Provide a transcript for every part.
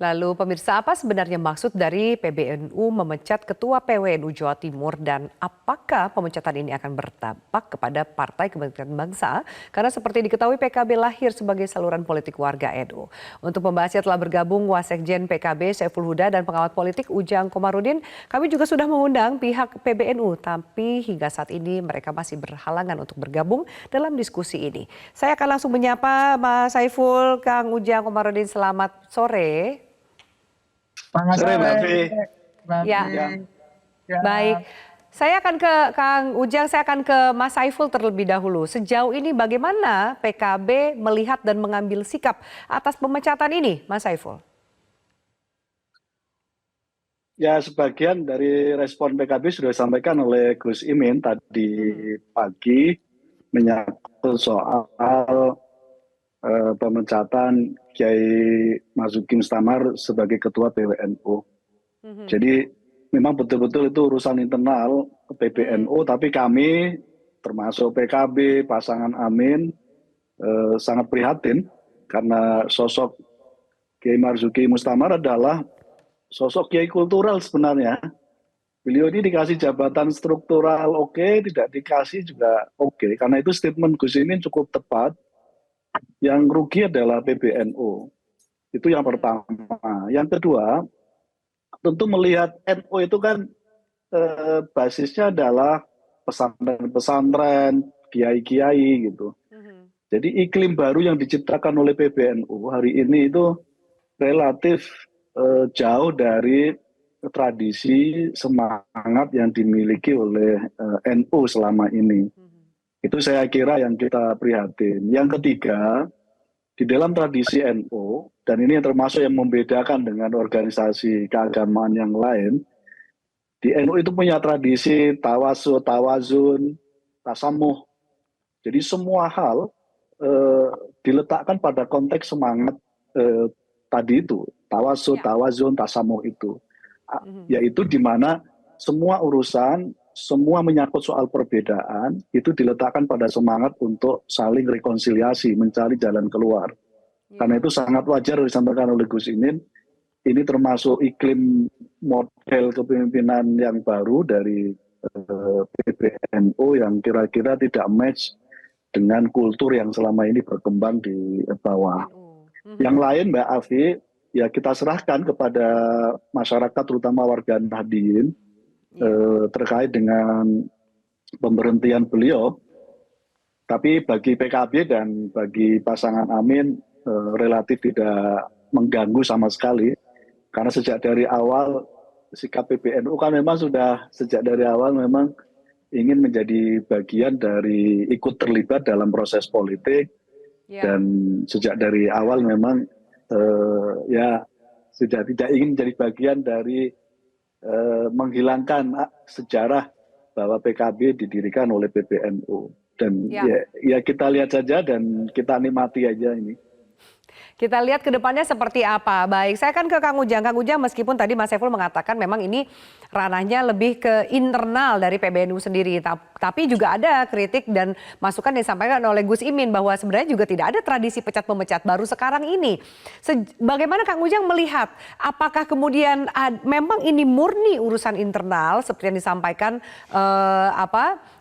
Lalu pemirsa, apa sebenarnya maksud dari PBNU memecat Ketua PWNU Jawa Timur dan apakah pemecatan ini akan berdampak kepada Partai Kebangkitan Bangsa? Karena seperti diketahui PKB lahir sebagai saluran politik warga NU. Untuk membahasnya telah bergabung Wasekjen PKB Saiful Huda dan pengamat politik Ujang Komarudin. Kami juga sudah mengundang pihak PBNU, tapi hingga saat ini mereka masih berhalangan untuk bergabung dalam diskusi ini. Saya akan langsung menyapa Mas Saiful, Kang Ujang Komarudin, selamat sore. Selamat Sore sore, Mbak Vi. Mbak Ya, Vi. Ya, Ya, baik. Saya akan ke Kang Ujang, saya akan ke Mas Saiful terlebih dahulu. Sejauh ini bagaimana PKB melihat dan mengambil sikap atas pemecatan ini, Mas Saiful? ya sebagian dari respon PKB sudah disampaikan oleh Gus Imin tadi pagi menyangkut soal pemecatan Kiai Marzuki Mustamar sebagai Ketua PWNU. Jadi memang betul-betul itu urusan internal PBNU, tapi kami termasuk PKB, pasangan Amin sangat prihatin karena sosok Kiai Marzuki Mustamar adalah sosok kiai kultural sebenarnya. Beliau ini dikasih jabatan struktural oke, tidak dikasih juga oke. Karena itu statement Gus Imin cukup tepat. Yang rugi adalah PBNU. Itu yang pertama. Yang kedua, tentu melihat NU itu kan basisnya adalah pesantren-pesantren, kiai-kiai gitu. Jadi iklim baru yang diciptakan oleh PBNU hari ini itu relatif jauh dari tradisi semangat yang dimiliki oleh NU selama ini. Itu saya kira yang kita prihatin. Yang ketiga, di dalam tradisi NU, dan ini yang termasuk yang membedakan dengan organisasi keagamaan yang lain, di NU itu punya tradisi tawasul, tawazun, tasamuh. Jadi semua hal diletakkan pada konteks semangat tadi itu, tawasul, tawazun, tasamuh itu. Yaitu di mana semua urusan, semua menyangkut soal perbedaan, itu diletakkan pada semangat untuk saling rekonsiliasi, mencari jalan keluar. Karena itu sangat wajar disampaikan oleh Gus Imin, ini termasuk iklim model kepemimpinan yang baru dari PBNU yang kira-kira tidak match dengan kultur yang selama ini berkembang di bawah. Yang lain Mbak Afi, ya kita serahkan kepada masyarakat terutama warga Nahdien terkait dengan pemberhentian beliau. Tapi bagi PKB dan bagi pasangan Amin relatif tidak mengganggu sama sekali. Karena sejak dari awal sikap PBNU kan memang sudah sejak dari awal memang ingin menjadi bagian dari ikut terlibat dalam proses politik. Dan sejak dari awal memang ya sudah tidak ingin menjadi bagian dari menghilangkan sejarah bahwa PKB didirikan oleh PBNU. Dan ya kita lihat saja dan kita nikmati aja ini. Kita lihat ke depannya seperti apa. Baik, saya akan ke Kang Ujang. Kang Ujang, meskipun tadi Mas Saiful mengatakan memang ini ranahnya lebih ke internal dari PBNU sendiri. Tapi juga ada kritik dan masukan yang disampaikan oleh Gus Imin bahwa sebenarnya juga tidak ada tradisi pecat-memecat baru sekarang ini. Bagaimana Kang Ujang melihat apakah kemudian memang ini murni urusan internal seperti yang disampaikan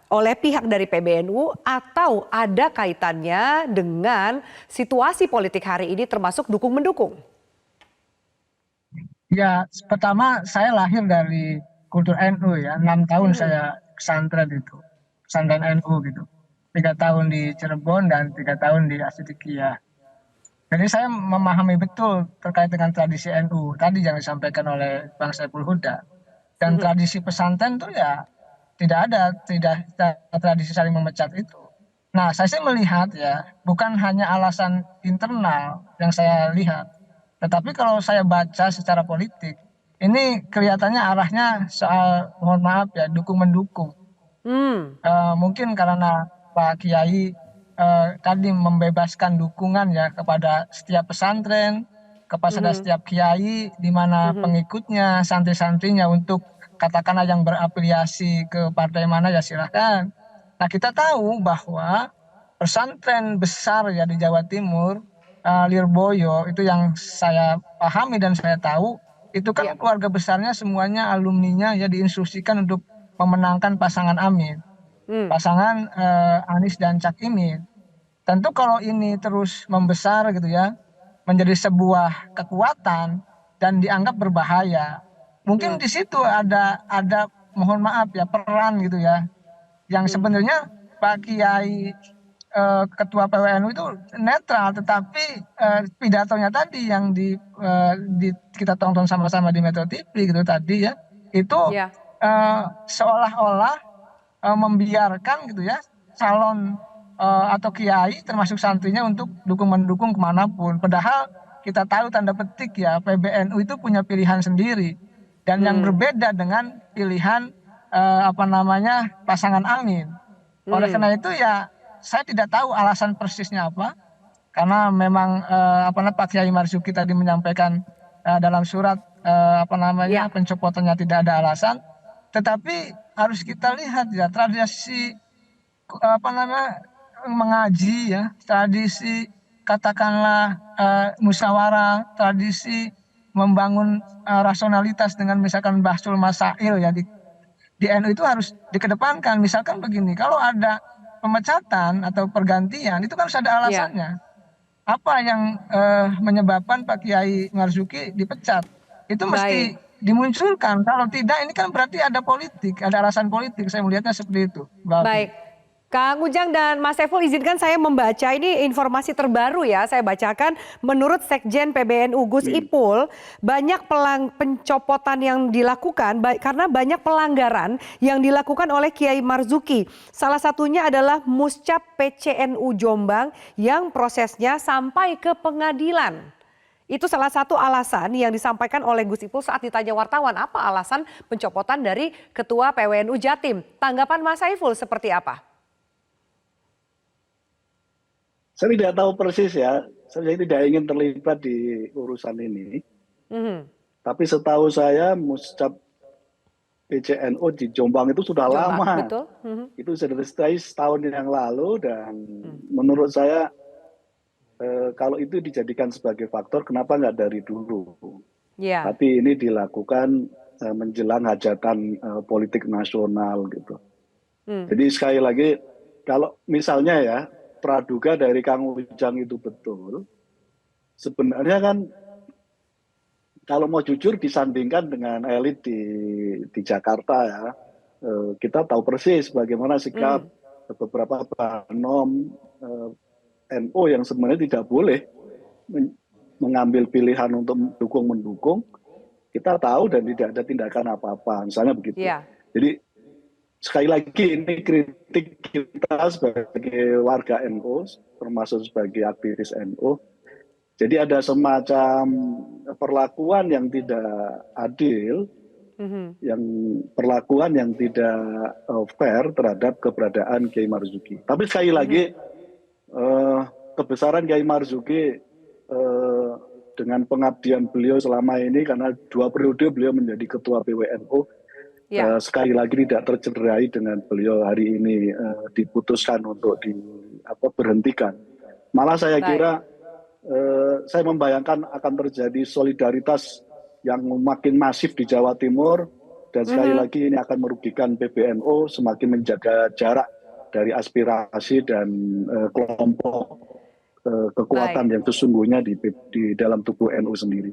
oleh pihak dari PBNU atau ada kaitannya dengan situasi politik hari ini termasuk dukung-mendukung? ya, pertama saya lahir dari kultur NU ya, 6 tahun saya pesantren itu, pesantren NU gitu. 3 tahun di Cirebon dan 3 tahun di Asidikiyah. Jadi saya memahami betul terkait dengan tradisi NU tadi yang disampaikan oleh Bang Saiful Huda. Dan tradisi pesantren tuh ya tidak ada tradisi saling memecat itu. Nah, saya sih melihat ya, bukan hanya alasan internal yang saya lihat, tetapi kalau saya baca secara politik, ini kelihatannya arahnya soal, mohon maaf ya, dukung-mendukung. Mungkin karena Pak Kiai tadi membebaskan dukungan ya kepada setiap pesantren, kepada setiap kiai, di mana pengikutnya, santri-santrinya untuk katakanlah yang berafiliasi ke partai mana ya silahkan. Nah kita tahu bahwa pesantren besar ya di Jawa Timur Lirboyo itu yang saya pahami dan saya tahu itu kan Ya. keluarga besarnya semuanya alumninya ya diinstruksikan untuk memenangkan pasangan Amin, Hmm. pasangan Anies dan Cak Imin. Tentu kalau ini terus membesar gitu ya, menjadi sebuah kekuatan dan dianggap berbahaya. Mungkin Hmm. di situ ada mohon maaf ya peran gitu ya, yang Hmm. sebenarnya Pak Kiai Ketua PWNU itu netral, tetapi pidatonya tadi yang kita tonton sama-sama di Metro TV gitu tadi ya, itu Ya. seolah-olah membiarkan gitu ya calon atau kiai termasuk santrinya untuk mendukung kemanapun. Padahal kita tahu tanda petik ya PBNU itu punya pilihan sendiri dan yang Hmm. berbeda dengan pilihan apa namanya pasangan Amin. Oleh Hmm. karena itu ya saya tidak tahu alasan persisnya apa karena memang apa namanya Pak Kiai Marzuki tadi menyampaikan dalam surat apa namanya Ya. pencopotannya tidak ada alasan, tetapi harus kita lihat ya tradisi apa namanya mengaji ya, tradisi katakanlah musyawarah, tradisi membangun rasionalitas dengan misalkan bahsul masail ya di NU itu harus dikedepankan. Misalkan begini, kalau ada pemecatan atau pergantian itu kan harus ada Ya. alasannya. Apa yang menyebabkan Pak Kiai Marzuki dipecat? Itu Baik. mesti dimunculkan. Kalau tidak, ini kan berarti ada politik, ada alasan politik. Saya melihatnya seperti itu, Mbak Afi. Baik. Kang Ujang dan Mas Saiful, izinkan saya membaca ini informasi terbaru ya. Saya bacakan, menurut Sekjen PBNU Gus Ipul, banyak pencopotan yang dilakukan karena banyak pelanggaran yang dilakukan oleh Kiai Marzuki. Salah satunya adalah Muscap PCNU Jombang yang prosesnya sampai ke pengadilan. Itu salah satu alasan yang disampaikan oleh Gus Ipul saat ditanya wartawan, apa alasan pencopotan dari Ketua PWNU Jatim. Tanggapan Mas Saiful seperti apa? Saya tidak tahu persis ya, saya tidak ingin terlibat di urusan ini. Mhm. Tapi setahu saya Muscap PCNU di Jombang itu sudah Jombang, lama. betul. Mhm. Itu sudah selesai setahun yang lalu dan Hmm. menurut saya kalau itu dijadikan sebagai faktor kenapa nggak dari dulu. Ya. Tapi ini dilakukan menjelang hajatan politik nasional gitu. Hmm. Jadi sekali lagi kalau misalnya ya praduga dari Kang Ujang itu betul, sebenarnya kan kalau mau jujur disandingkan dengan elit di Jakarta ya, kita tahu persis bagaimana sikap Hmm. beberapa banom NU yang sebenarnya tidak boleh mengambil pilihan untuk mendukung. Kita tahu dan tidak ada tindakan apa-apa, misalnya begitu. Ya. Jadi sekali lagi ini kritik kita sebagai warga NU, termasuk sebagai aktivis NU. Jadi ada semacam perlakuan yang tidak adil, Mhm. yang perlakuan yang tidak fair terhadap keberadaan Kiai Marzuki. Tapi sekali lagi kebesaran Kiai Marzuki dengan pengabdian beliau selama ini karena 2 periode beliau menjadi ketua PWNU. Ya. Sekali lagi tidak tercederai dengan beliau hari ini diputuskan untuk berhentikan. Malah saya Baik. kira saya membayangkan akan terjadi solidaritas yang makin masif di Jawa Timur dan sekali Mhm. lagi ini akan merugikan PBNU semakin menjaga jarak dari aspirasi dan kelompok kekuatan Baik. yang sesungguhnya di dalam tubuh NU sendiri.